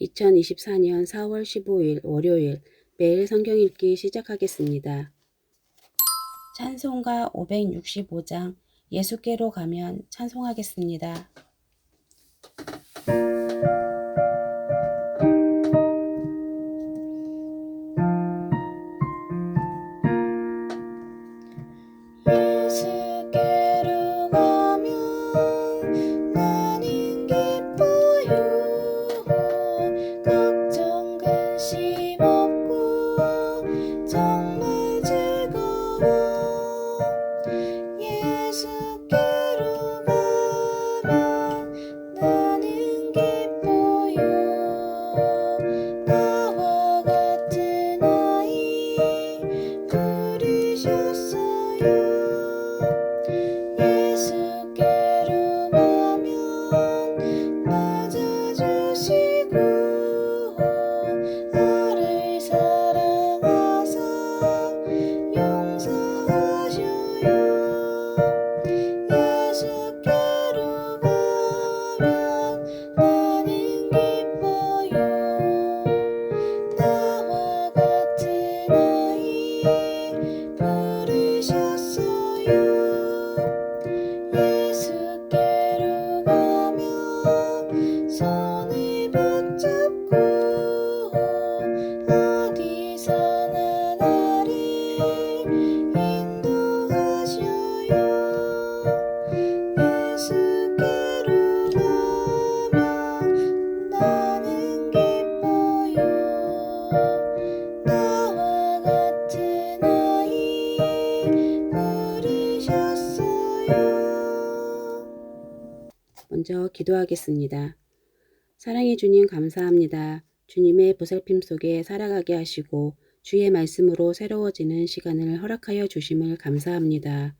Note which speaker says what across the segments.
Speaker 1: 2024년 4월 15일 월요일 매일 성경 읽기 시작하겠습니다. 찬송가 565장 예수께로 가면 찬송하겠습니다.
Speaker 2: 예수께로 가면 나는 기뻐요. 걱정 근심 없고 정말 즐거워. 예수께로 가면 나는 기뻐요. 나와 같은 아이 부르셨어요. 예수께로 가면 맞아주시고 나를 사랑하사 용서하셔요. 예수께로 가면 나는 기뻐요. 나와 같은 아이 부르셨어요. 예수께로 가면 손을 붙잡고 어디서나 나를 인도하셔요. 예수께로 가면 나는 기뻐요. 나와 같은 아이 부르셨어요.
Speaker 1: 먼저 기도하겠습니다. 사랑해 주님 감사합니다. 주님의 보살핌 속에 살아가게 하시고 주의 말씀으로 새로워지는 시간을 허락하여 주심을 감사합니다.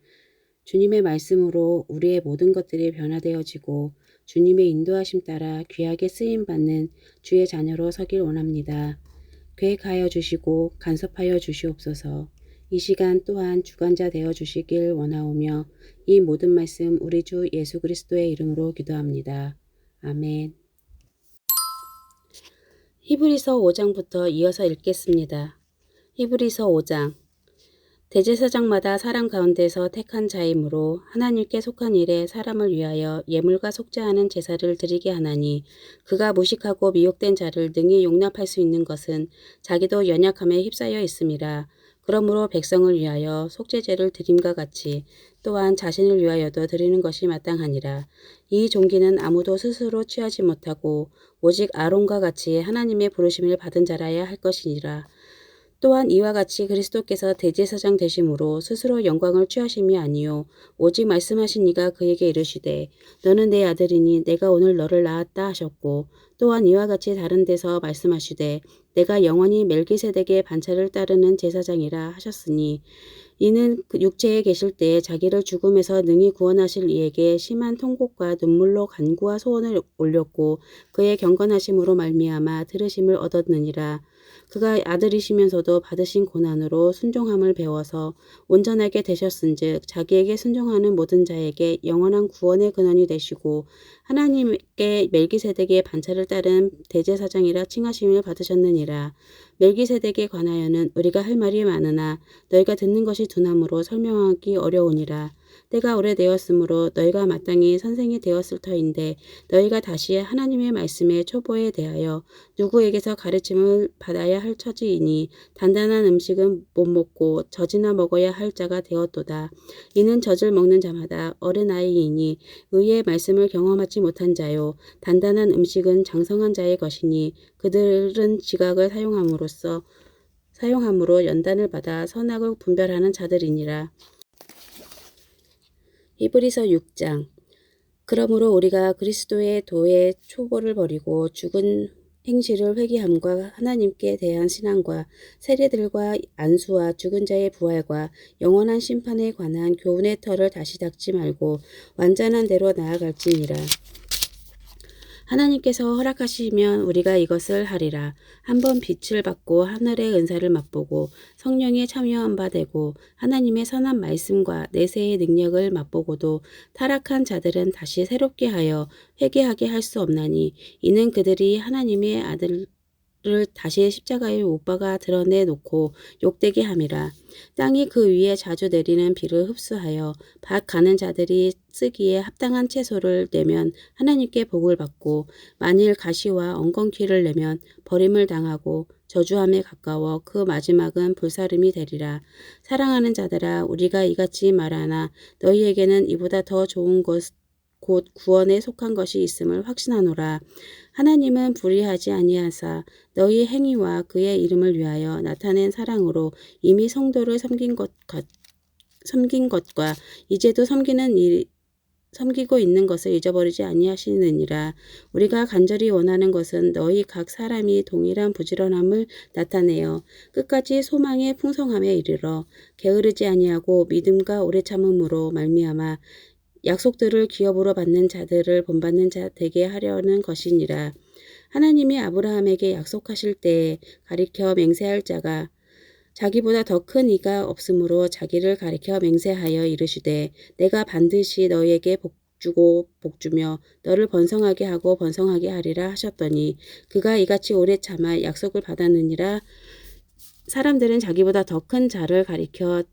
Speaker 1: 주님의 말씀으로 우리의 모든 것들이 변화되어지고 주님의 인도하심 따라 귀하게 쓰임받는 주의 자녀로 서길 원합니다. 계획하여 주시고 간섭하여 주시옵소서. 이 시간 또한 주관자 되어 주시길 원하오며 이 모든 말씀 우리 주 예수 그리스도의 이름으로 기도합니다. 아멘. 히브리서 5장부터 이어서 읽겠습니다. 히브리서 5장. 대제사장마다 사람 가운데서 택한 자이므로 하나님께 속한 일에 사람을 위하여 예물과 속죄하는 제사를 드리게 하나니 그가 무식하고 미혹된 자를 능히 용납할 수 있는 것은 자기도 연약함에 휩싸여 있음이라. 그러므로 백성을 위하여 속죄제를 드림과 같이 또한 자신을 위하여도 드리는 것이 마땅하니라. 이 종기는 아무도 스스로 취하지 못하고 오직 아론과 같이 하나님의 부르심을 받은 자라야 할 것이니라. 또한 이와 같이 그리스도께서 대제사장 되심으로 스스로 영광을 취하심이 아니요 오직 말씀하신 이가 그에게 이르시되 너는 내 아들이니 내가 오늘 너를 낳았다 하셨고 또한 이와 같이 다른 데서 말씀하시되 내가 영원히 멜기세덱의 반차를 따르는 제사장이라 하셨으니 이는 그 육체에 계실 때에 자기를 죽음에서 능히 구원하실 이에게 심한 통곡과 눈물로 간구와 소원을 올렸고 그의 경건하심으로 말미암아 들으심을 얻었느니라. 그가 아들이시면서도 받으신 고난으로 순종함을 배워서 온전하게 되셨은즉 자기에게 순종하는 모든 자에게 영원한 구원의 근원이 되시고 하나님께 멜기세덱의 반차를 따른 대제사장이라 칭하심을 받으셨느니라. 멜기세덱에 관하여는 우리가 할 말이 많으나 너희가 듣는 것이 둔함으로 설명하기 어려우니라. 때가 오래되었으므로 너희가 마땅히 선생이 되었을 터인데 너희가 다시 하나님의 말씀의 초보에 대하여 누구에게서 가르침을 받아야 할 처지이니 단단한 음식은 못 먹고 젖이나 먹어야 할 자가 되었도다. 이는 젖을 먹는 자마다 어린아이이니 의의 말씀을 경험하지 못한 자요 단단한 음식은 장성한 자의 것이니 그들은 지각을 사용함으로 연단을 받아 선악을 분별하는 자들이니라. 히브리서 6장. 그러므로 우리가 그리스도의 도의 초보를 버리고 죽은 행실을 회개함과 하나님께 대한 신앙과 세례들과 안수와 죽은 자의 부활과 영원한 심판에 관한 교훈의 털을 다시 닦지 말고 완전한 대로 나아갈지니라. 하나님께서 허락하시면 우리가 이것을 하리라. 한번 빛을 받고 하늘의 은사를 맛보고 성령에 참여한 바 되고 하나님의 선한 말씀과 내세의 능력을 맛보고도 타락한 자들은 다시 새롭게 하여 회개하게 할 수 없나니 이는 그들이 하나님의 아들을 다시 십자가에 못 박아 드러내 놓고 욕되게 함이라. 땅이 그 위에 자주 내리는 비를 흡수하여 밭 가는 자들이 쓰기에 합당한 채소를 내면 하나님께 복을 받고 만일 가시와 엉겅퀴를 내면 버림을 당하고 저주함에 가까워 그 마지막은 불사름이 되리라. 사랑하는 자들아 우리가 이같이 말하나 너희에게는 이보다 더 좋은 것 곧 구원에 속한 것이 있음을 확신하노라. 하나님은 불의하지 아니하사 너희 행위와 그의 이름을 위하여 나타낸 사랑으로 이미 성도를 섬긴 것과 이제도 섬기고 있는 것을 잊어버리지 아니하시느니라. 우리가 간절히 원하는 것은 너희 각 사람이 동일한 부지런함을 나타내어 끝까지 소망의 풍성함에 이르러 게으르지 아니하고 믿음과 오래 참음으로 말미암아 약속들을 기업으로 받는 자들을 본받는 자 되게 하려는 것이니라. 하나님이 아브라함에게 약속하실 때에 가리켜 맹세할 자가 자기보다 더 큰 이가 없으므로 자기를 가리켜 맹세하여 이르시되 내가 반드시 너희에게 복주고 복주며 너를 번성하게 하고 번성하게 하리라 하셨더니 그가 이같이 오래 참아 약속을 받았느니라. 사람들은 자기보다 더 큰 자를 가리켜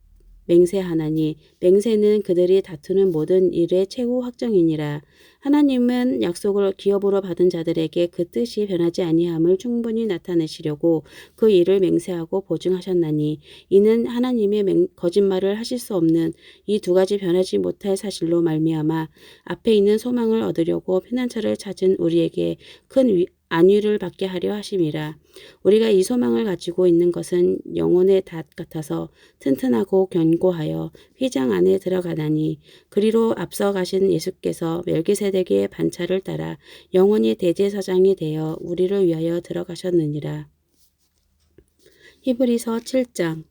Speaker 1: 맹세하나니 맹세는 그들이 다투는 모든 일의 최후 확정이니라. 하나님은 약속을 기업으로 받은 자들에게 그 뜻이 변하지 아니함을 충분히 나타내시려고 그 일을 맹세하고 보증하셨나니 이는 하나님의 거짓말을 하실 수 없는 이 두 가지 변하지 못할 사실로 말미암아 앞에 있는 소망을 얻으려고 피난처를 찾은 우리에게 큰 안위를 받게 하려 하심이라. 우리가 이 소망을 가지고 있는 것은 영혼의 닷 같아서 튼튼하고 견고하여 휘장 안에 들어가다니 그리로 앞서 가신 예수께서 멜기세덱의 반차를 따라 영원히 대제사장이 되어 우리를 위하여 들어가셨느니라. 히브리서 7장.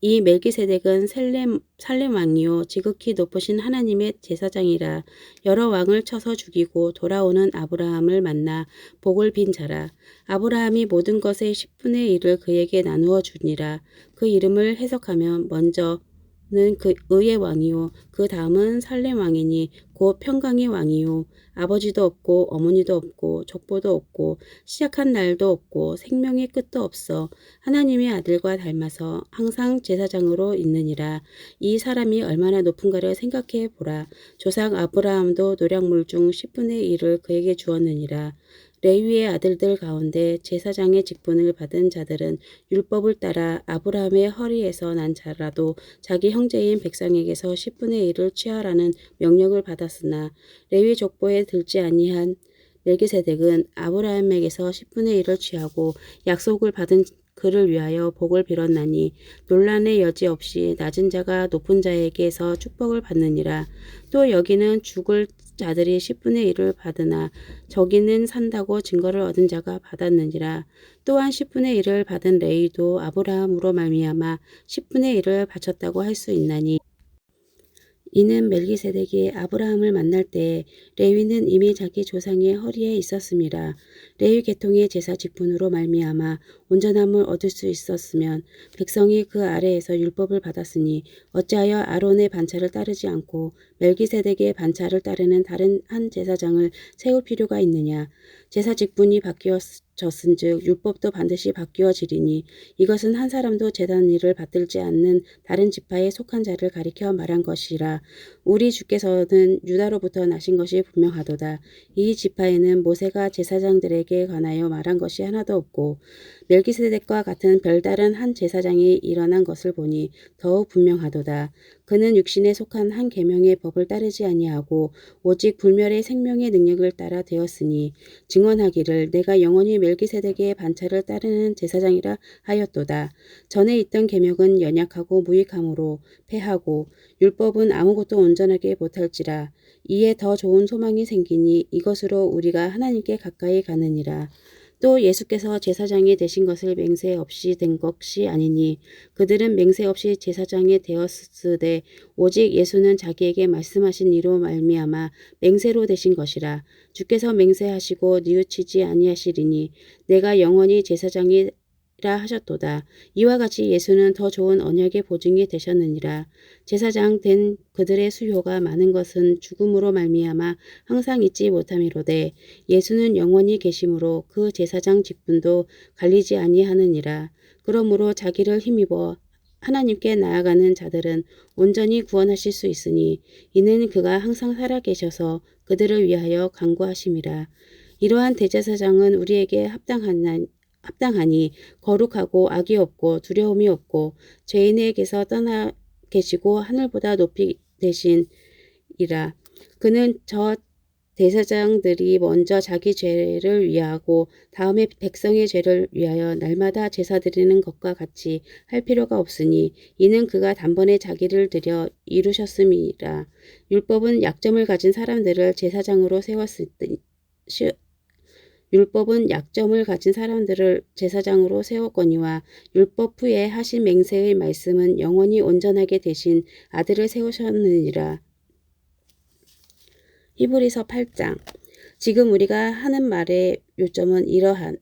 Speaker 1: 이 멜기세덱은 살렘 왕이요 지극히 높으신 하나님의 제사장이라. 여러 왕을 쳐서 죽이고 돌아오는 아브라함을 만나 복을 빈 자라. 아브라함이 모든 것의 10분의 1을 그에게 나누어 주니라. 그 이름을 해석하면 먼저는 그 의의 왕이요 그 다음은 살렘 왕이니 곧 평강의 왕이요 아버지도 없고 어머니도 없고 족보도 없고 시작한 날도 없고 생명의 끝도 없어 하나님의 아들과 닮아서 항상 제사장으로 있느니라. 이 사람이 얼마나 높은가를 생각해 보라. 조상 아브라함도 노략물 중 10분의 1을 그에게 주었느니라. 레위의 아들들 가운데 제사장의 직분을 받은 자들은 율법을 따라 아브라함의 허리에서 난 자라도 자기 형제인 백성에게서 10분의 1을 취하라는 명령을 받았으나 레위 족보에 들지 아니한 멜기세덱은 아브라함에게서 10분의 1을 취하고 약속을 받은 그를 위하여 복을 빌었나니 논란의 여지 없이 낮은 자가 높은 자에게서 축복을 받느니라. 또 여기는 죽을 자들이 10분의 1을 받으나 저기는 산다고 증거를 얻은 자가 받았느니라. 또한 10분의 1을 받은 레위도 아브라함으로 말미암아 10분의 1을 바쳤다고 할 수 있나니 이는 멜기세덱이 아브라함을 만날 때에 레위는 이미 자기 조상의 허리에 있었음이라. 레위 계통의 제사 직분으로 말미암아 온전함을 얻을 수 있었으면 백성이 그 아래에서 율법을 받았으니 어찌하여 아론의 반차를 따르지 않고 멜기세덱의 반차를 따르는 다른 한 제사장을 세울 필요가 있느냐. 제사 직분이 바뀌어졌은즉 율법도 반드시 바뀌어지리니 이것은 한 사람도 제단 일을 받들지 않는 다른 지파에 속한 자를 가리켜 말한 것이라. 우리 주께서는 유다로부터 나신 것이 분명하도다. 이 지파에는 모세가 제사장들에게 관하여 말한 것이 하나도 없고 멜기세덱과 같은 별다른 한 제사장이 일어난 것을 보니 더욱 분명하도다. 그는 육신에 속한 한 계명의 법을 따르지 아니하고 오직 불멸의 생명의 능력을 따라 되었으니 증언하기를 내가 영원히 멜기세덱의 반차를 따르는 제사장이라 하였도다. 전에 있던 계명은 연약하고 무익함으로 패하고 율법은 아무것도 온전하게 못할지라. 이에 더 좋은 소망이 생기니 이것으로 우리가 하나님께 가까이 가느니라. 또 예수께서 제사장이 되신 것을 맹세 없이 된 것이 아니니 그들은 맹세 없이 제사장이 되었으되 오직 예수는 자기에게 말씀하신 이로 말미암아 맹세로 되신 것이라. 주께서 맹세하시고 뉘우치지 아니하시리니 내가 영원히 제사장이 라 하셨도다. 이와 같이 예수는 더 좋은 언약의 보증이 되셨느니라. 제사장 된 그들의 수요가 많은 것은 죽음으로 말미암아 항상 잊지 못함이로되 예수는 영원히 계심으로 그 제사장 직분도 갈리지 아니하느니라. 그러므로 자기를 힘입어 하나님께 나아가는 자들은 온전히 구원하실 수 있으니 이는 그가 항상 살아계셔서 그들을 위하여 간구하심이라. 이러한 대제사장은 우리에게 합당하니 거룩하고 악이 없고 두려움이 없고 죄인에게서 떠나 계시고 하늘보다 높이 되신이라. 그는 저 대제사장들이 먼저 자기 죄를 위하고 다음에 백성의 죄를 위하여 날마다 제사 드리는 것과 같이 할 필요가 없으니 이는 그가 단번에 자기를 드려 이루셨음이라. 율법은 약점을 가진 사람들을 제사장으로 율법은 약점을 가진 사람들을 제사장으로 세웠거니와 율법 후에 하신 맹세의 말씀은 영원히 온전하게 되신 아들을 세우셨느니라. 히브리서 8장. 지금 우리가 하는 말의 요점은 이러한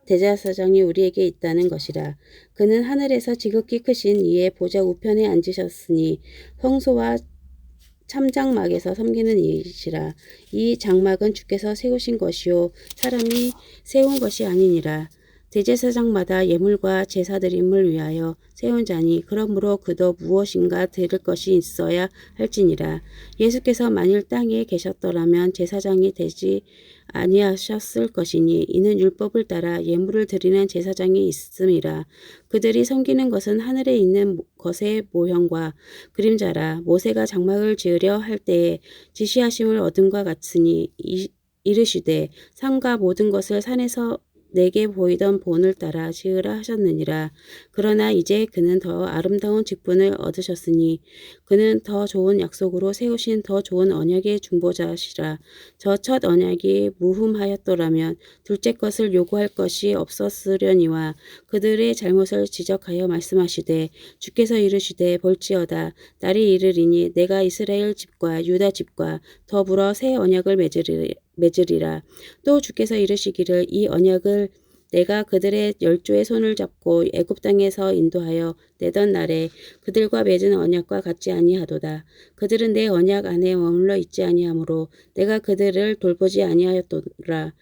Speaker 1: 대제사장이 우리에게 있다는 것이라. 그는 하늘에서 지극히 크신 이의 보좌 우편에 앉으셨으니 성소와 참장막에서 섬기는 이시라. 이 장막은 주께서 세우신 것이요 사람이 세운 것이 아니니라. 대제사장마다 예물과 제사드림을 위하여 세운 자니 그러므로 그도 무엇인가 드릴 것이 있어야 할지니라. 예수께서 만일 땅에 계셨더라면 제사장이 되지 아니하셨을 것이니 이는 율법을 따라 예물을 드리는 제사장이 있음이라. 그들이 섬기는 것은 하늘에 있는 것의 모형과 그림자라. 모세가 장막을 지으려 할 때에 지시하심을 얻음과 같으니 이르시되 산과 모든 것을 산에서 내게 보이던 본을 따라 지으라 하셨느니라. 그러나 이제 그는 더 아름다운 직분을 얻으셨으니 그는 더 좋은 약속으로 세우신 더 좋은 언약의 중보자시라. 저 첫 언약이 무흠하였더라면 둘째 것을 요구할 것이 없었으려니와 그들의 잘못을 지적하여 말씀하시되 주께서 이르시되 볼지어다 날이 이르리니 내가 이스라엘 집과 유다 집과 더불어 새 언약을 맺으리라. 또 주께서 이르시기를 이 언약을 내가 그들의 열조의 손을 잡고 애굽 땅에서 인도하여 내던 날에 그들과 맺은 언약과 같지 아니하도다. 그들은 내 언약 안에 머물러 있지 아니하므로 내가 그들을 돌보지 아니하였도라.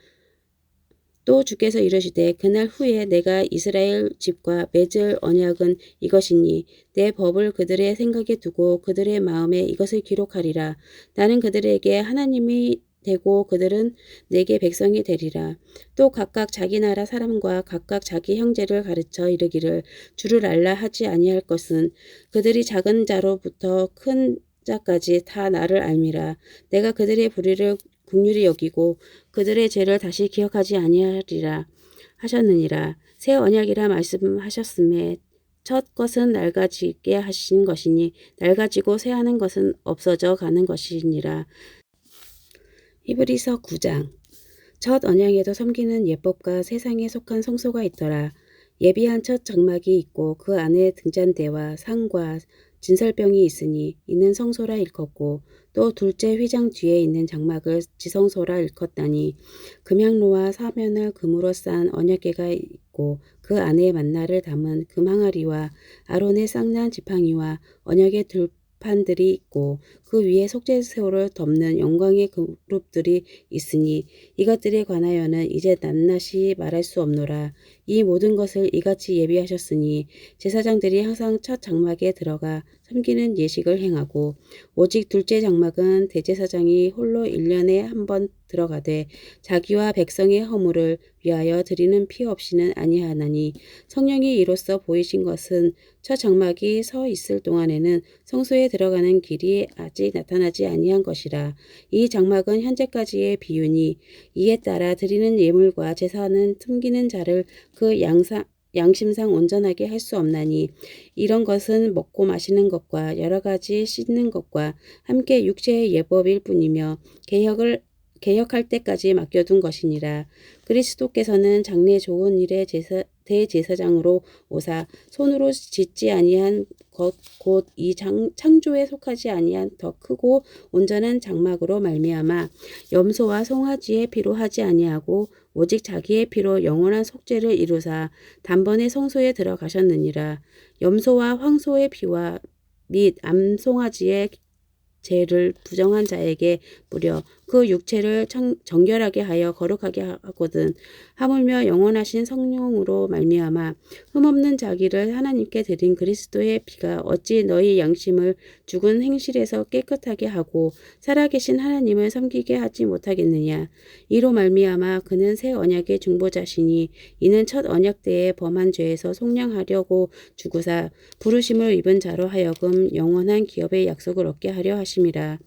Speaker 1: 또 주께서 이르시되 그날 후에 내가 이스라엘 집과 맺을 언약은 이것이니 내 법을 그들의 생각에 두고 그들의 마음에 이것을 기록하리라. 나는 그들에게 하나님이 되고 그들은 내게 백성이 되리라. 또 각각 자기 나라 사람과 각각 자기 형제를 가르쳐 이르기를 주를 알라 하지 아니할 것은 그들이 작은 자로부터 큰 자까지 다 나를 알미라. 내가 그들의 불의를 긍휼히 여기고 그들의 죄를 다시 기억하지 아니하리라 하셨느니라. 새 언약이라 말씀하셨음에 첫 것은 낡아지게 하신 것이니 낡아지고 새하는 것은 없어져 가는 것이니라. 히브리서 9장. 첫 언약에도 섬기는 예법과 세상에 속한 성소가 있더라. 예비한 첫 장막이 있고 그 안에 등잔대와 상과 진설병이 있으니 이는 성소라 일컫고 또 둘째 휘장 뒤에 있는 장막을 지성소라 일컫다니 금향로와 사면을 금으로 싼 언약궤가 있고 그 안에 만나를 담은 금항아리와 아론의 쌍난 지팡이와 언약의 판들이 있고 그 위에 속죄소를 덮는 영광의 그룹들이 있으니 이것들에 관하여는 이제 낱낱이 말할 수 없노라. 이 모든 것을 이같이 예비하셨으니 제사장들이 항상 첫 장막에 들어가 섬기는 예식을 행하고 오직 둘째 장막은 대제사장이 홀로 1년에 한 번 들어가되 자기와 백성의 허물을 위하여 드리는 피 없이는 아니하나니 성령이 이로써 보이신 것은 첫 장막이 서 있을 동안에는 성소에 들어가는 길이 아직 나타나지 아니한 것이라. 이 장막은 현재까지의 비유니 이에 따라 드리는 예물과 제사는 틈기는 자를 그 양심상 온전하게 할 수 없나니 이런 것은 먹고 마시는 것과 여러 가지 씻는 것과 함께 육체의 예법일 뿐이며 개혁할 때까지 맡겨둔 것이니라. 그리스도께서는 장래 좋은 일의 대제사장으로 오사 손으로 짓지 아니한 것 곧 이 창조에 속하지 아니한 더 크고 온전한 장막으로 말미암아 염소와 송아지의 피로 하지 아니하고 오직 자기의 피로 영원한 속죄를 이루사 단번에 성소에 들어가셨느니라. 염소와 황소의 피와 및 암송아지의 죄를 부정한 자에게 뿌려 그 육체를 정결하게 하여 거룩하게 하거든. 하물며 영원하신 성령으로 말미암아 흠없는 자기를 하나님께 드린 그리스도의 피가 어찌 너희 양심을 죽은 행실에서 깨끗하게 하고 살아계신 하나님을 섬기게 하지 못하겠느냐. 이로 말미암아 그는 새 언약의 중보자시니 이는 첫 언약 때에 범한 죄에서 속량하려고 죽으사 부르심을 입은 자로 하여금 영원한 기업의 약속을 얻게 하려 하심이라.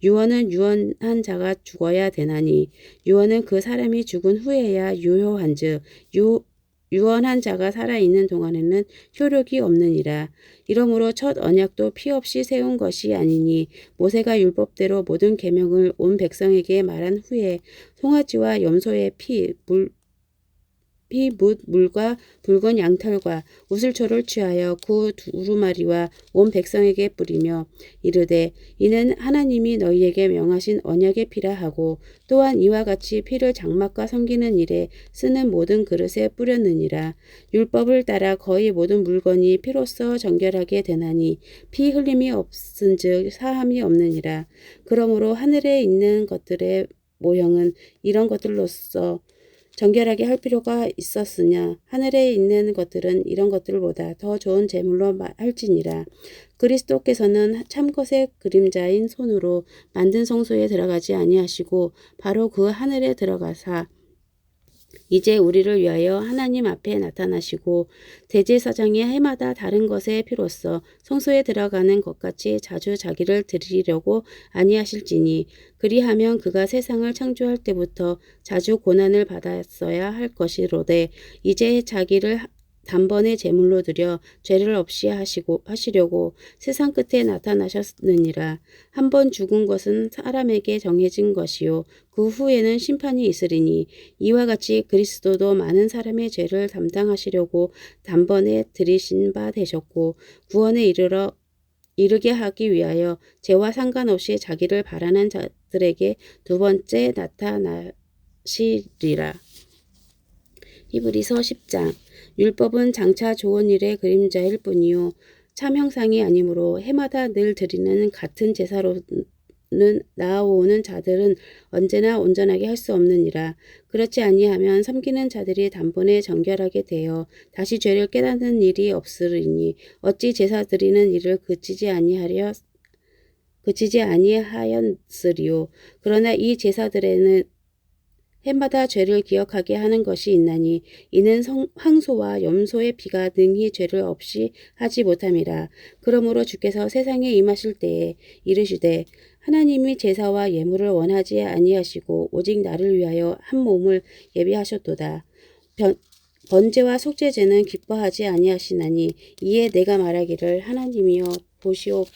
Speaker 1: 유언은 유언한 자가 죽어야 되나니 유언은 그 사람이 죽은 후에야 유효한즉 유언한 자가 살아있는 동안에는 효력이 없느니라. 이러므로 첫 언약도 피 없이 세운 것이 아니니 모세가 율법대로 모든 계명을 온 백성에게 말한 후에 송아지와 염소의 피 묻 물과 붉은 양털과 우슬초를 취하여 그 두루마리와 온 백성에게 뿌리며 이르되 이는 하나님이 너희에게 명하신 언약의 피라 하고 또한 이와 같이 피를 장막과 섬기는 일에 쓰는 모든 그릇에 뿌렸느니라. 율법을 따라 거의 모든 물건이 피로써 정결하게 되나니 피 흘림이 없은즉 사함이 없느니라. 그러므로 하늘에 있는 것들의 모형은 이런 것들로서 정결하게 할 필요가 있었으냐. 하늘에 있는 것들은 이런 것들보다 더 좋은 제물로 할지니라. 그리스도께서는 참것의 그림자인 손으로 만든 성소에 들어가지 아니하시고 바로 그 하늘에 들어가사 이제 우리를 위하여 하나님 앞에 나타나시고 대제사장이 해마다 다른 것의 피로써 성소에 들어가는 것 같이 자주 자기를 드리려고 아니하실지니 그리하면 그가 세상을 창조할 때부터 자주 고난을 받았어야 할 것이로되 이제 자기를 단번에 제물로 드려 죄를 없이 하시려고 세상 끝에 나타나셨느니라. 한 번 죽은 것은 사람에게 정해진 것이요 그 후에는 심판이 있으리니 이와 같이 그리스도도 많은 사람의 죄를 담당하시려고 단번에 들이신 바 되셨고 구원에 이르게 하기 위하여 죄와 상관없이 자기를 바라는 자들에게 두 번째 나타나시리라. 히브리서 10장. 율법은 장차 좋은 일의 그림자일 뿐이요 참 형상이 아니므로 해마다 늘 드리는 같은 제사로는 나아오는 자들은 언제나 온전하게 할 수 없느니라. 그렇지 아니하면 섬기는 자들이 단번에 정결하게 되어 다시 죄를 깨닫는 일이 없으리니 어찌 제사 드리는 일을 그치지 아니하였으리요. 그러나 이 제사들에는 해마다 죄를 기억하게 하는 것이 있나니 이는 황소와 염소의 피가 능히 죄를 없이 하지 못함이라. 그러므로 주께서 세상에 임하실 때에 이르시되 하나님이 제사와 예물을 원하지 아니하시고 오직 나를 위하여 한 몸을 예비하셨도다. 번제와 속죄제는 기뻐하지 아니하시나니 이에 내가 말하기를 하나님이여 보시옵소서.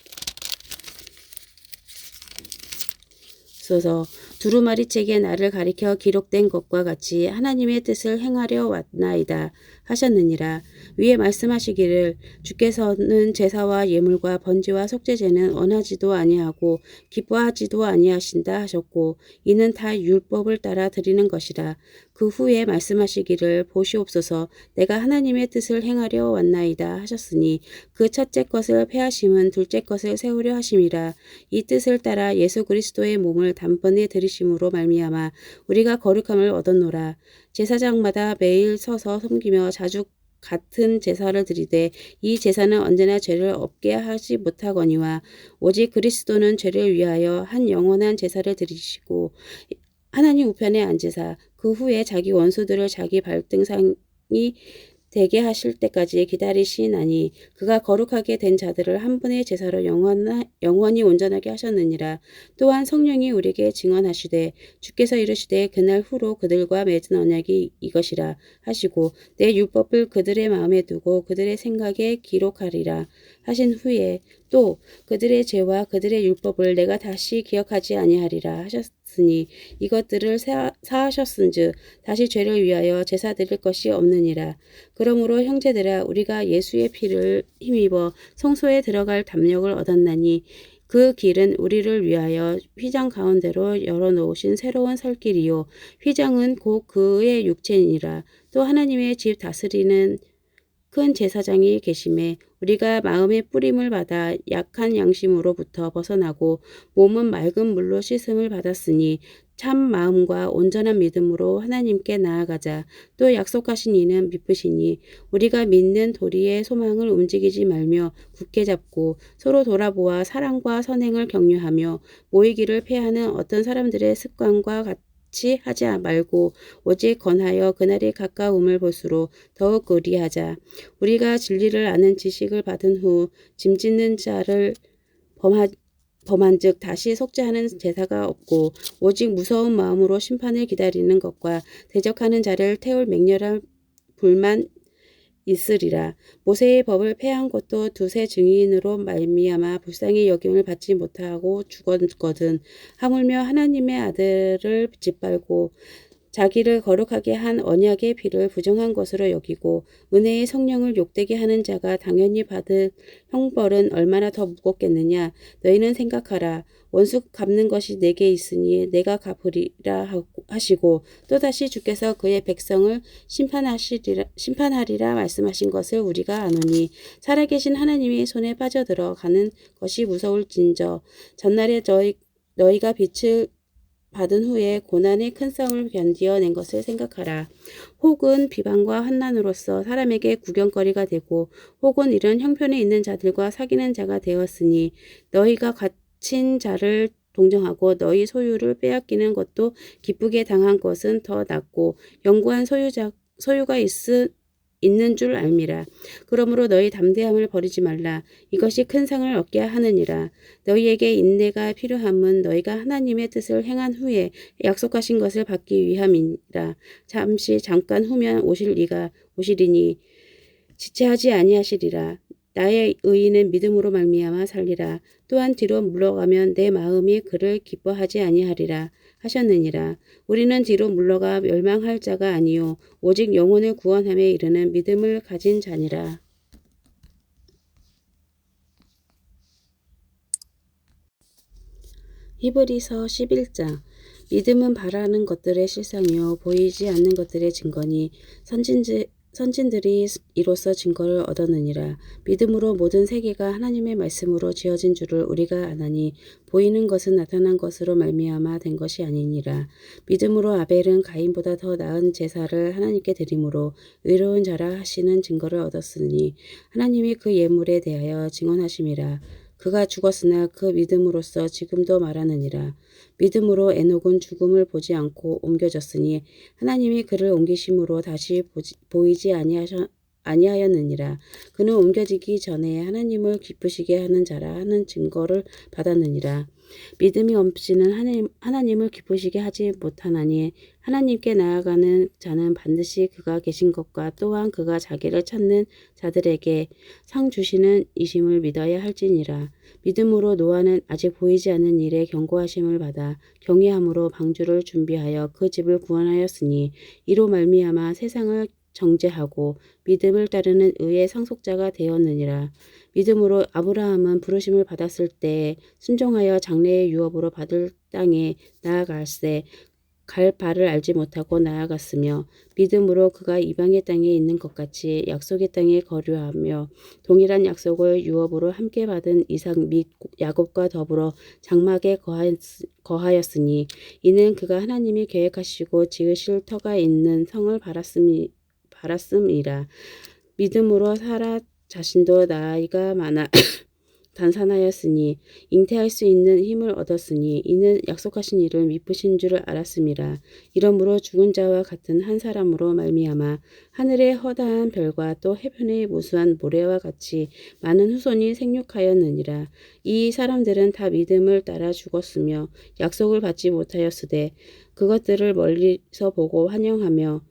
Speaker 1: 두루마리책에 나를 가리켜 기록된 것과 같이 하나님의 뜻을 행하려 왔나이다 하셨느니라. 위에 말씀하시기를 주께서는 제사와 예물과 번제와 속죄제는 원하지도 아니하고 기뻐하지도 아니하신다 하셨고 이는 다 율법을 따라 드리는 것이라. 그 후에 말씀하시기를 보시옵소서 내가 하나님의 뜻을 행하려 왔나이다 하셨으니 그 첫째 것을 폐하심은 둘째 것을 세우려 하심이라. 이 뜻을 따라 예수 그리스도의 몸을 단번에 들이심으로 말미암아 우리가 거룩함을 얻었노라. 제사장마다 매일 서서 섬기며 자주 같은 제사를 드리되 이 제사는 언제나 죄를 없게 하지 못하거니와 오직 그리스도는 죄를 위하여 한 영원한 제사를 드리시고 하나님 우편에 앉으사 그 후에 자기 원수들을 자기 발등상이 되게 하실 때까지 기다리시나니 그가 거룩하게 된 자들을 한 분의 제사로 영원히 온전하게 하셨느니라. 또한 성령이 우리에게 증언하시되 주께서 이르시되 그날 후로 그들과 맺은 언약이 이것이라 하시고 내 율법을 그들의 마음에 두고 그들의 생각에 기록하리라 하신 후에 또 그들의 죄와 그들의 율법을 내가 다시 기억하지 아니하리라 하셨으니 이것들을 사하셨은즉 다시 죄를 위하여 제사 드릴 것이 없느니라. 그러므로 형제들아 우리가 예수의 피를 힘입어 성소에 들어갈 담력을 얻었나니 그 길은 우리를 위하여 휘장 가운데로 열어놓으신 새로운 살길이요 휘장은 곧 그의 육체니라. 또 하나님의 집 다스리는 큰 제사장이 계심에 우리가 마음의 뿌림을 받아 약한 양심으로부터 벗어나고 몸은 맑은 물로 씻음을 받았으니 참 마음과 온전한 믿음으로 하나님께 나아가자. 또 약속하신 이는 미쁘시니 우리가 믿는 도리의 소망을 움직이지 말며 굳게 잡고 서로 돌아보아 사랑과 선행을 격려하며 모이기를 패하는 어떤 사람들의 습관과 같이 하지 말고 오직 건하여 그날이 가까움을 볼수록 더욱 그리하자. 우리가 진리를 아는 지식을 받은 후 짐짓는 자를 범한즉 다시 속죄하는 제사가 없고 오직 무서운 마음으로 심판을 기다리는 것과 대적하는 자를 태울 맹렬한 불만 있으리라. 모세의 법을 폐한 것도 두세 증인으로 말미암아 불쌍히 여김을 받지 못하고 죽었거든. 하물며 하나님의 아들을 짓밟고 자기를 거룩하게 한 언약의 피를 부정한 것으로 여기고 은혜의 성령을 욕되게 하는 자가 당연히 받을 형벌은 얼마나 더 무겁겠느냐. 너희는 생각하라. 원수 갚는 것이 내게 있으니 내가 갚으리라 하시고 또다시 주께서 그의 백성을 심판하리라 말씀하신 것을 우리가 아노니 살아계신 하나님의 손에 빠져들어가는 것이 무서울진저. 전날에 너희가 빛을 받은 후에 고난의 큰 싸움을 견디어낸 것을 생각하라. 혹은 비방과 환난으로서 사람에게 구경거리가 되고 혹은 이런 형편에 있는 자들과 사귀는 자가 되었으니 너희가 갇힌 자를 동정하고 너희 소유를 빼앗기는 것도 기쁘게 당한 것은 더 낫고 영구한 소유가 있는 줄 알미라. 그러므로 너희 담대함을 버리지 말라. 이것이 큰 상을 얻게 하느니라. 너희에게 인내가 필요함은 너희가 하나님의 뜻을 행한 후에 약속하신 것을 받기 위함이라. 잠깐 후면 오시리니 지체하지 아니하시리라. 나의 의인은 믿음으로 말미암아 살리라. 또한 뒤로 물러가면 내 마음이 그를 기뻐하지 아니하리라 하셨느니라. 우리는 뒤로 물러가 멸망할 자가 아니요 오직 영혼을 구원함에 이르는 믿음을 가진 자니라. 히브리서 11장. 믿음은 바라는 것들의 실상이요 보이지 않는 것들의 증거니 선진들이 이로써 증거를 얻었느니라. 믿음으로 모든 세계가 하나님의 말씀으로 지어진 줄을 우리가 아나니 보이는 것은 나타난 것으로 말미암아 된 것이 아니니라. 믿음으로 아벨은 가인보다 더 나은 제사를 하나님께 드림으로 의로운 자라 하시는 증거를 얻었으니 하나님이 그 예물에 대하여 증언하심이라. 그가 죽었으나 그 믿음으로써 지금도 말하느니라. 믿음으로 에녹은 죽음을 보지 않고 옮겨졌으니 하나님이 그를 옮기심으로 다시 보이지 아니하였느니라. 그는 옮겨지기 전에 하나님을 기쁘시게 하는 자라 하는 증거를 받았느니라. 믿음이 없이는 하나님을 기쁘시게 하지 못하나니 하나님께 나아가는 자는 반드시 그가 계신 것과 또한 그가 자기를 찾는 자들에게 상 주시는 이심을 믿어야 할지니라. 믿음으로 노아는 아직 보이지 않는 일에 경고하심을 받아 경외함으로 방주를 준비하여 그 집을 구원하였으니 이로 말미암아 세상을 정죄하고 믿음을 따르는 의의 상속자가 되었느니라. 믿음으로 아브라함은 부르심을 받았을 때 순종하여 장래의 유업으로 받을 땅에 나아갈새 갈 바를 알지 못하고 나아갔으며 믿음으로 그가 이방의 땅에 있는 것 같이 약속의 땅에 거류하며 동일한 약속을 유업으로 함께 받은 이삭 및 야곱과 더불어 장막에 거하였으니 이는 그가 하나님이 계획하시고 지으실 터가 있는 성을 바랐음이라. 믿음으로 사라 자신도 나이가 많아 단산하였으니 잉태할 수 있는 힘을 얻었으니 이는 약속하신 이를 미쁘신 줄을 알았음이라. 이러므로 죽은 자와 같은 한 사람으로 말미암아 하늘의 허다한 별과 또 해변의 무수한 모래와 같이 많은 후손이 생육하였느니라. 이 사람들은 다 믿음을 따라 죽었으며 약속을 받지 못하였으되 그것들을 멀리서 보고 환영하며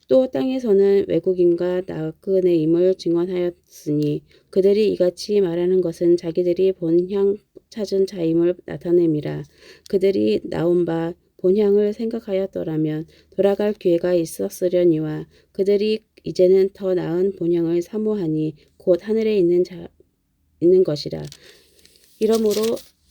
Speaker 1: 또 땅에서는 외국인과 나그네임을 증언하였으니 그들이 이같이 말하는 것은 자기들이 본향 찾은 자임을 나타냄이라. 그들이 나온 바 본향을 생각하였더라면 돌아갈 기회가 있었으려니와 그들이 이제는 더 나은 본향을 사모하니 곧 하늘에 있는 것이라. 이러므로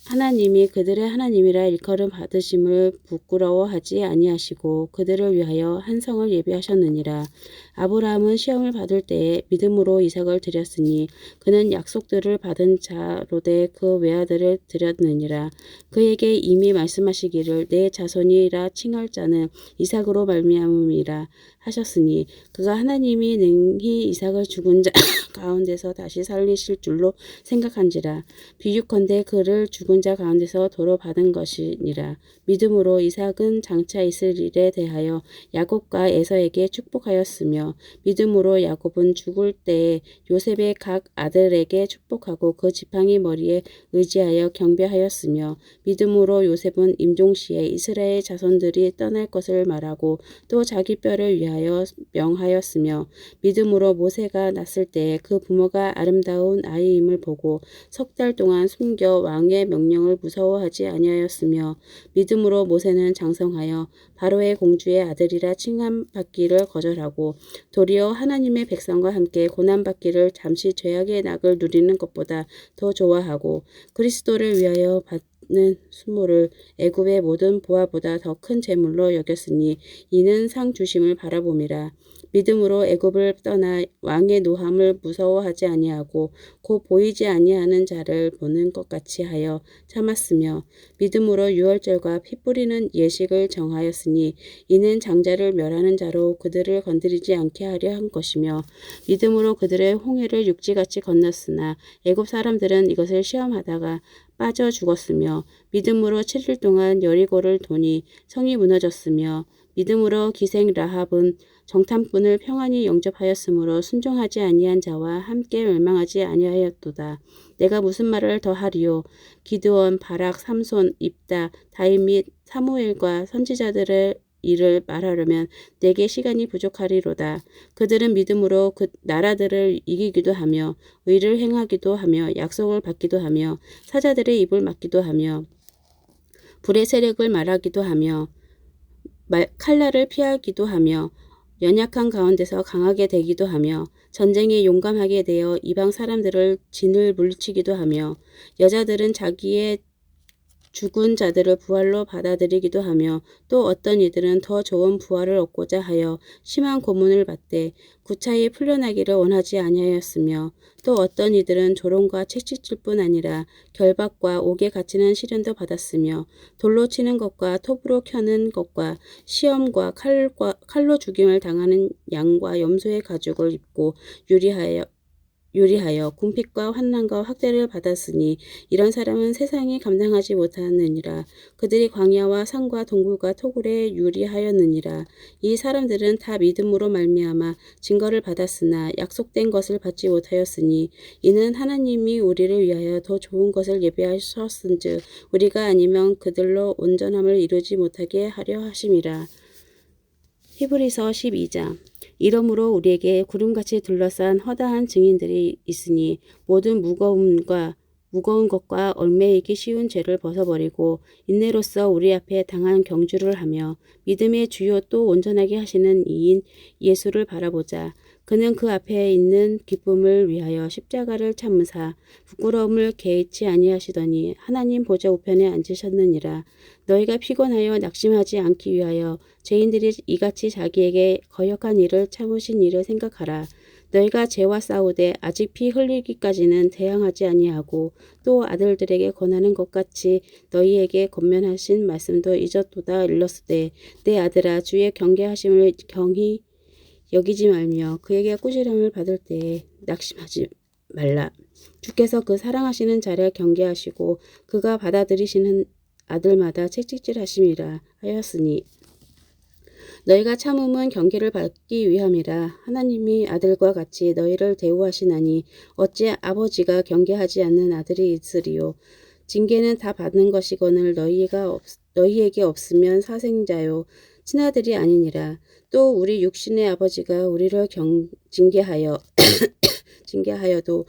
Speaker 1: 하나님이 그들의 하나님이라 일컬음 받으심을 부끄러워하지 아니하시고 그들을 위하여 한 성을 예비하셨느니라. 아브라함은 시험을 받을 때에 믿음으로 이삭을 드렸으니 그는 약속들을 받은 자로되 그 외아들을 드렸느니라. 그에게 이미 말씀하시기를 내 자손이라 칭할 자는 이삭으로 말미암음이라 하셨으니 그가 하나님이 능히 이삭을 죽은 자 가운데서 다시 살리실 줄로 생각한지라. 비유컨대 그를 죽은 자 가운데서 도로 받은 것이니라. 믿음으로 이삭은 장차 있을 일에 대하여 야곱과 에서에게 축복하였으며 믿음으로 야곱은 죽을 때에 요셉의 각 아들에게 축복하고 그 지팡이 머리에 의지하여 경배하였으며 믿음으로 요셉은 임종시에 이스라엘 자손들이 떠날 것을 말하고 또 자기 뼈를 위하여 명하였으며 믿음으로 모세가 났을 때에 그 부모가 아름다운 아이임을 보고 석 달 동안 숨겨 왕의 명령을 무서워하지 아니하였으며 믿음으로 모세는 장성하여 바로의 공주의 아들이라 칭함받기를 거절하고 도리어 하나님의 백성과 함께 고난받기를 잠시 죄악의 낙을 누리는 것보다 더 좋아하고 그리스도를 위하여 받는 수모를 애굽의 모든 보화보다 더 큰 재물로 여겼으니 이는 상 주심을 바라봄이라. 믿음으로 애굽을 떠나 왕의 노함을 무서워하지 아니하고 곧 보이지 아니하는 자를 보는 것 같이 하여 참았으며 믿음으로 유월절과 피 뿌리는 예식을 정하였으니 이는 장자를 멸하는 자로 그들을 건드리지 않게 하려 한 것이며 믿음으로 그들의 홍해를 육지같이 건넜으나 애굽 사람들은 이것을 시험하다가 빠져 죽었으며 믿음으로 7일 동안 여리고를 도니 성이 무너졌으며 믿음으로 기생 라합은 정탐꾼을 평안히 영접하였으므로 순종하지 아니한 자와 함께 멸망하지 아니하였도다. 내가 무슨 말을 더하리요? 기드온, 바락, 삼손, 입다, 다윗 및 사무엘과 선지자들의 일을 말하려면 내게 시간이 부족하리로다. 그들은 믿음으로 그 나라들을 이기기도 하며 의를 행하기도 하며 약속을 받기도 하며 사자들의 입을 막기도 하며 불의 세력을 말하기도 하며 칼날을 피하기도 하며 연약한 가운데서 강하게 되기도 하며 전쟁에 용감하게 되어 이방 사람들을 진을 물리치기도 하며 여자들은 자기의 죽은 자들을 부활로 받아들이기도 하며 또 어떤 이들은 더 좋은 부활을 얻고자 하여 심한 고문을 받되 구차히 풀려나기를 원하지 아니하였으며 또 어떤 이들은 조롱과 채찍질 뿐 아니라 결박과 옥에 갇히는 시련도 받았으며 돌로 치는 것과 톱으로 켜는 것과 시험과 칼로 죽임을 당하는 양과 염소의 가죽을 입고 유리하여 궁핍과 환난과 학대를 받았으니 이런 사람은 세상이 감당하지 못하느니라. 그들이 광야와 산과 동굴과 토굴에 유리하였느니라. 이 사람들은 다 믿음으로 말미암아 증거를 받았으나 약속된 것을 받지 못하였으니 이는 하나님이 우리를 위하여 더 좋은 것을 예비하셨은즉 우리가 아니면 그들로 온전함을 이루지 못하게 하려 하심이라. 히브리서 12장. 이러므로 우리에게 구름같이 둘러싼 허다한 증인들이 있으니 모든 무거운 것과 얽매이기 쉬운 죄를 벗어버리고 인내로써 우리 앞에 당한 경주를 하며 믿음의 주요 또 온전하게 하시는 이인 예수를 바라보자. 그는 그 앞에 있는 기쁨을 위하여 십자가를 참으사 부끄러움을 개의치 아니하시더니 하나님 보좌 우편에 앉으셨느니라. 너희가 피곤하여 낙심하지 않기 위하여 죄인들이 이같이 자기에게 거역한 일을 참으신 일을 생각하라. 너희가 죄와 싸우되 아직 피 흘리기까지는 대항하지 아니하고 또 아들들에게 권하는 것 같이 너희에게 권면하신 말씀도 잊었도다 일렀으되 내 아들아 주의 경계하심을 경히 여기지 말며 그에게 꾸지람을 받을 때에 낙심하지 말라. 주께서 그 사랑하시는 자를 경계하시고 그가 받아들이시는 아들마다 채찍질하심이라 하였으니 너희가 참음은 경계를 받기 위함이라. 하나님이 아들과 같이 너희를 대우하시나니 어찌 아버지가 경계하지 않는 아들이 있으리요. 징계는 다 받는 것이거늘 너희에게 없으면 사생자요 친아들이 아니니라. 또 우리 육신의 아버지가 우리를 징계하여도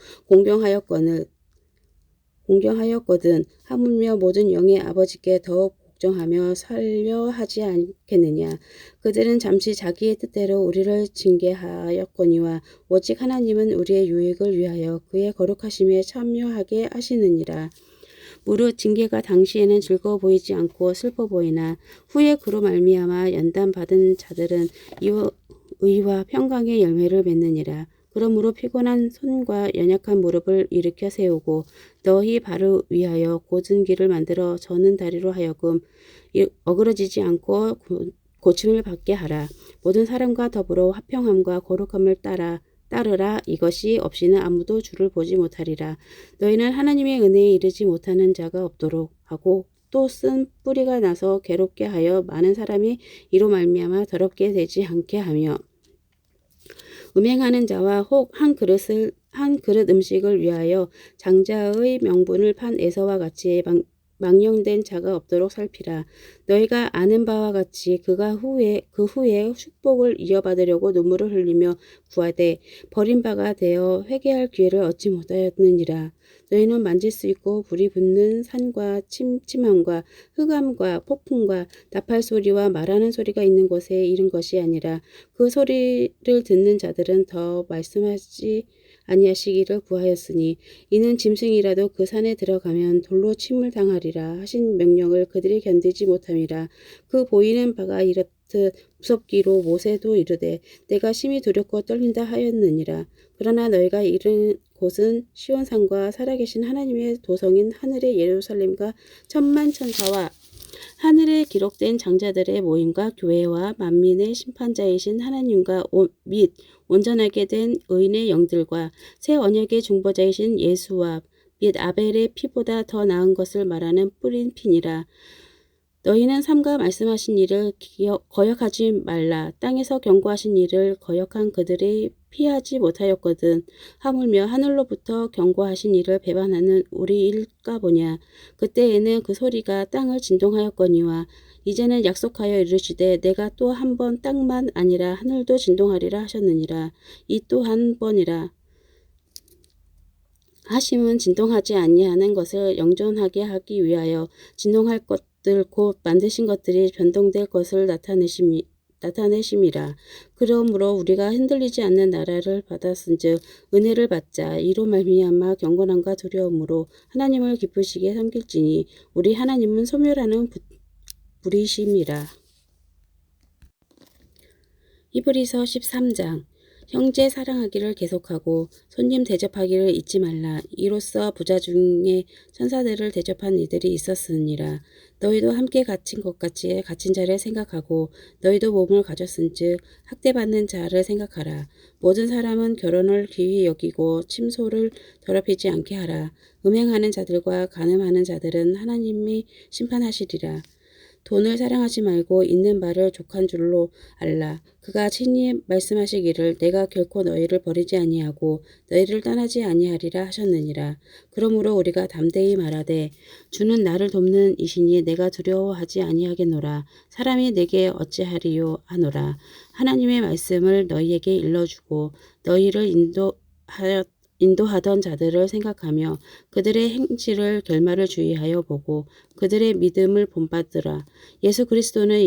Speaker 1: 공경하였거든 하물며 모든 영의 아버지께 더 복종하며 살려 하지 않겠느냐. 그들은 잠시 자기의 뜻대로 우리를 징계하였거니와 오직 하나님은 우리의 유익을 위하여 그의 거룩하심에 참여하게 하시느니라. 무릇 징계가 당시에는 즐거워 보이지 않고 슬퍼 보이나 후에 그로 말미암아 연단받은 자들은 의와 평강의 열매를 맺느니라. 그러므로 피곤한 손과 연약한 무릎을 일으켜 세우고 너희 발을 위하여 곧은 길을 만들어 저는 다리로 하여금 어그러지지 않고 고침을 받게 하라. 모든 사람과 더불어 화평함과 거룩함을 따르라. 이것이 없이는 아무도 주를 보지 못하리라. 너희는 하나님의 은혜에 이르지 못하는 자가 없도록 하고 또 쓴 뿌리가 나서 괴롭게 하여 많은 사람이 이로 말미암아 더럽게 되지 않게 하며 음행하는 자와 혹 한 그릇 음식을 위하여 장자의 명분을 판 에서와 같이 망령된 자가 없도록 살피라. 너희가 아는 바와 같이 그 후에 축복을 이어받으려고 눈물을 흘리며 구하되 버린 바가 되어 회개할 기회를 얻지 못하였느니라. 너희는 만질 수 있고 불이 붙는 산과 침침함과 흑암과 폭풍과 나팔 소리와 말하는 소리가 있는 곳에 이른 것이 아니라 그 소리를 듣는 자들은 더 말씀하지 아니하시기를 구하였으니 이는 짐승이라도 그 산에 들어가면 돌로 침을 당하리라 하신 명령을 그들이 견디지 못함이라. 그 보이는 바가 이렇듯 무섭기로 모세도 이르되 내가 심히 두렵고 떨린다 하였느니라. 그러나 너희가 이른 곳은 시온산과 살아계신 하나님의 도성인 하늘의 예루살렘과 천만천사와 하늘에 기록된 장자들의 모임과 교회와 만민의 심판자이신 하나님과 및 온전하게 된 의인의 영들과 새 언약의 중보자이신 예수와 및 아벨의 피보다 더 나은 것을 말하는 뿌린 피니라. 너희는 삼가 말씀하신 일을 거역하지 말라. 땅에서 경고하신 일을 거역한 그들이 피하지 못하였거든. 하물며 하늘로부터 경고하신 일을 배반하는 우리일까 보냐. 그때에는 그 소리가 땅을 진동하였거니와 이제는 약속하여 이르시되 내가 또 한 번 땅만 아니라 하늘도 진동하리라 하셨느니라. 이 또 한 번이라. 하심은 진동하지 아니하는 것을 영존하게 하기 위하여 진동할 것들 곧 만드신 것들이 변동될 것을 나타내심이라. 그러므로 우리가 흔들리지 않는 나라를 받았은즉 은혜를 받자. 이로 말미암아 경건함과 두려움으로 하나님을 기쁘시게 섬길지니 우리 하나님은 소멸하는 불이심이라. 히브리서 13장. 형제 사랑하기를 계속하고 손님 대접하기를 잊지 말라. 이로써 부자 중에 천사들을 대접한 이들이 있었으니라. 너희도 함께 갇힌 것 같이 갇힌 자를 생각하고 너희도 몸을 가졌은즉 학대받는 자를 생각하라. 모든 사람은 결혼을 귀히 여기고 침소를 더럽히지 않게 하라. 음행하는 자들과 간음하는 자들은 하나님이 심판하시리라. 돈을 사랑하지 말고 있는 바를 족한 줄로 알라. 그가 친히 말씀하시기를 내가 결코 너희를 버리지 아니하고 너희를 떠나지 아니하리라 하셨느니라. 그러므로 우리가 담대히 말하되 주는 나를 돕는 이시니 내가 두려워하지 아니하겠노라. 사람이 내게 어찌하리요 하노라. 하나님의 말씀을 너희에게 일러주고 너희를 인도하던 자들을 생각하며 그들의 행실을 결말을 주의하여 보고 그들의 믿음을 본받으라. 예수 그리스도는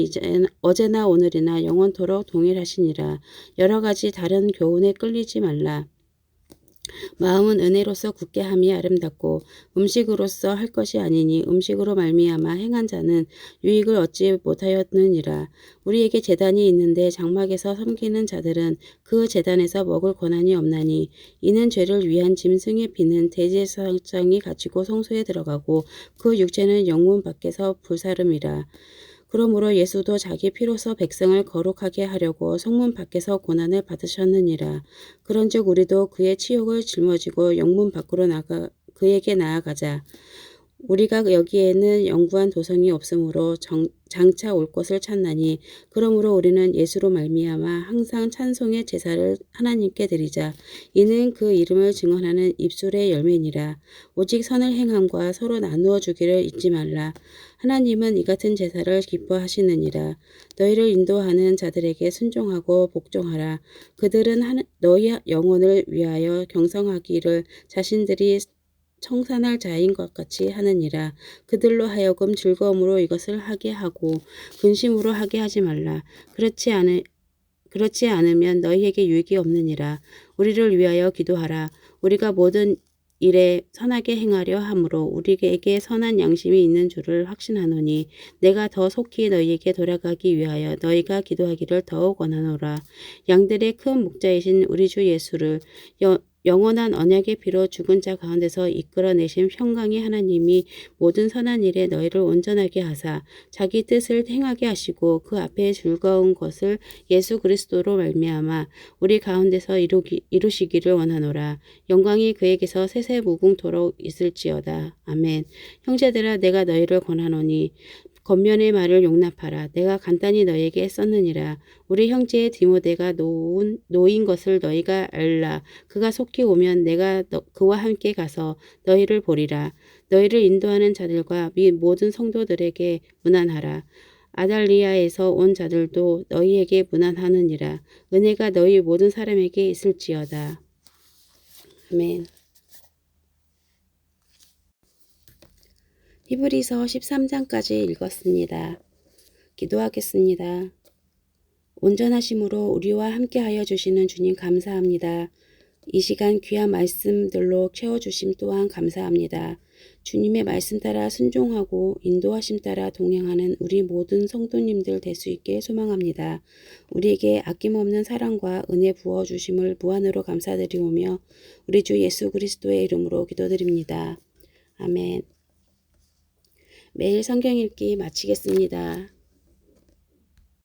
Speaker 1: 어제나 오늘이나 영원토록 동일하시니라. 여러 가지 다른 교훈에 끌리지 말라. 마음은 은혜로서 굳게 함이 아름답고 음식으로서 할 것이 아니니 음식으로 말미암아 행한 자는 유익을 얻지 못하였느니라. 우리에게 제단이 있는데 장막에서 섬기는 자들은 그 제단에서 먹을 권한이 없나니 이는 죄를 위한 짐승의 피는 대제사장이 가지고 성소에 들어가고 그 육체는 영문 밖에서 불사름이라. 그러므로 예수도 자기 피로서 백성을 거룩하게 하려고 성문 밖에서 고난을 받으셨느니라. 그런즉 우리도 그의 치욕을 짊어지고 영문 밖으로 그에게 나아가자. 우리가 여기에는 영구한 도성이 없으므로 장차 올 것을 찾나니 그러므로 우리는 예수로 말미암아 항상 찬송의 제사를 하나님께 드리자. 이는 그 이름을 증언하는 입술의 열매니라. 오직 선을 행함과 서로 나누어 주기를 잊지 말라. 하나님은 이 같은 제사를 기뻐하시느니라. 너희를 인도하는 자들에게 순종하고 복종하라. 그들은 너희 영혼을 위하여 경성하기를 자신들이 청산할 자인 것 같이 하느니라. 그들로 하여금 즐거움으로 이것을 하게 하고 근심으로 하게 하지 말라. 그렇지 않으면 너희에게 유익이 없느니라. 우리를 위하여 기도하라. 우리가 모든 일에 선하게 행하려 함으로 우리에게 선한 양심이 있는 줄을 확신하노니 내가 더 속히 너희에게 돌아가기 위하여 너희가 기도하기를 더욱 원하노라. 양들의 큰 목자이신 우리 주 예수를 영원한 언약의 피로 죽은 자 가운데서 이끌어내신 평강의 하나님이 모든 선한 일에 너희를 온전하게 하사 자기 뜻을 행하게 하시고 그 앞에 즐거운 것을 예수 그리스도로 말미암아 우리 가운데서 이루시기를 원하노라. 영광이 그에게서 세세무궁토록 있을지어다. 아멘. 형제들아 내가 너희를 권하노니 겉면의 말을 용납하라. 내가 간단히 너희에게 썼느니라. 우리 형제 디모데가 노인 것을 너희가 알라. 그가 속히 오면 내가 그와 함께 가서 너희를 보리라. 너희를 인도하는 자들과 및 모든 성도들에게 문안하라. 아달리아에서 온 자들도 너희에게 문안하느니라. 은혜가 너희 모든 사람에게 있을지어다. 아멘. 히브리서 13장까지 읽었습니다. 기도하겠습니다. 온전하심으로 우리와 함께하여 주시는 주님 감사합니다. 이 시간 귀한 말씀들로 채워주심 또한 감사합니다. 주님의 말씀 따라 순종하고 인도하심 따라 동행하는 우리 모든 성도님들 될 수 있게 소망합니다. 우리에게 아낌없는 사랑과 은혜 부어주심을 무한으로 감사드리오며 우리 주 예수 그리스도의 이름으로 기도드립니다. 아멘. 매일 성경 읽기 마치겠습니다.